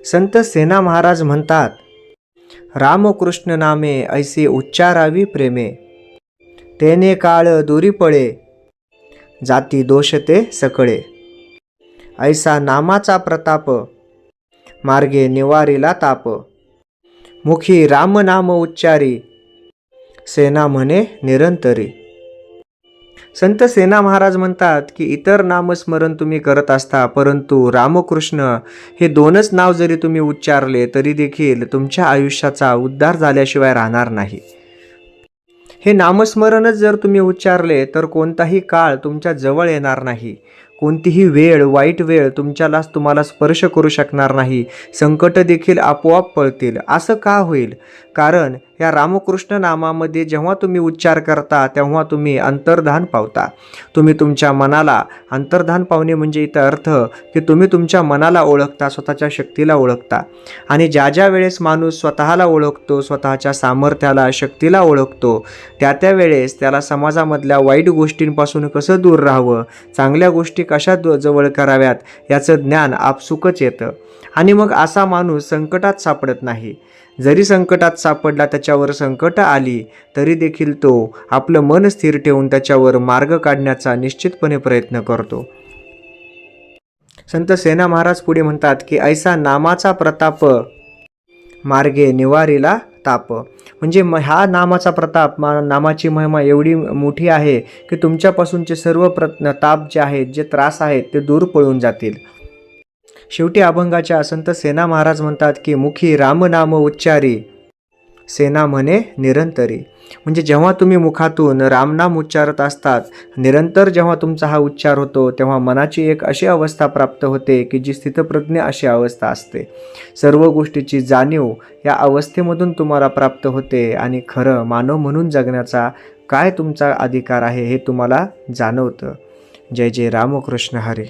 संत सेना महाराज म्हणतात, रामकृष्ण नामे ऐसे उच्चारावी प्रेमे, तेने काळ दुरी पळे, जाती दोष ते सकळे. ऐसा नामाचा प्रताप, मार्गे निवारिला ताप. मुखी राम नाम उच्चारी, सेना म्हणे निरंतरी. संत सेना महाराज म्हणतात की इतर नामस्मरण तुम्ही करत असता, परंतु रामकृष्ण हे दोनच नाव जरी तुम्ही उच्चारले तरी देखील तुमच्या आयुष्याचा उद्धार झाल्याशिवाय राहणार नाही. हे नामस्मरणच जर तुम्ही उच्चारले तर कोणताही काळ तुमच्या जवळ येणार नाही, कोणतीही वेळ, वाईट वेळ तुम्हाला स्पर्श करू शकणार नाही. संकट देखील आपोआप पळतील. असं का होईल? कारण या रामकृष्ण नामामध्ये जेव्हा तुम्ही उच्चार करता तेव्हा तुम्ही अंतर्धान पावता. तुम्ही तुमच्या मनाला अंतर्धान पावणे म्हणजे इथं अर्थ की तुम्ही तुमच्या मनाला ओळखता, स्वतःच्या शक्तीला ओळखता. आणि ज्या ज्या वेळेस माणूस स्वतःला ओळखतो, स्वतःच्या सामर्थ्याला, शक्तीला ओळखतो, त्या वेळेस त्याला समाजामधल्या वाईट गोष्टींपासून कसं दूर राहावं, चांगल्या गोष्टी कशा जवळ कराव्यात याचं ज्ञान आपसुकच येतं. आणि मग असा माणूस संकटात सापडत नाही. जरी संकटात सापडला, त्याच्यावर संकट आली तरी देखील तो आपलं मन स्थिर ठेवून त्याच्यावर मार्ग काढण्याचा निश्चितपणे प्रयत्न करतो. संत सेना महाराज पुढे म्हणतात की ऐसा नामाचा प्रताप, मार्गे निवारिला ताप. म्हणजे हा नामाचा प्रताप, नामाची महिमा एवढी मोठी आहे की तुमच्यापासूनचे सर्व ताप जे आहेत, जे त्रास आहेत ते दूर पळून जातील. शेवटी अभंगाच्या संत सेना महाराज म्हणतात की मुखी रामनाम उच्चारी, सेना म्हणे निरंतरी. म्हणजे जेव्हा तुम्ही मुखातून रामनाम उच्चारत असतात, निरंतर जेव्हा तुमचा हा उच्चार होतो, तेव्हा मनाची एक अशी अवस्था प्राप्त होते की जी स्थितप्रज्ञ अशी अवस्था असते. सर्व गोष्टीची जाणीव या अवस्थेमधून तुम्हाला प्राप्त होते आणि खरं मानव म्हणून जगण्याचा काय तुमचा अधिकार आहे हे तुम्हाला जाणवतं. जय जय रामकृष्ण हरी.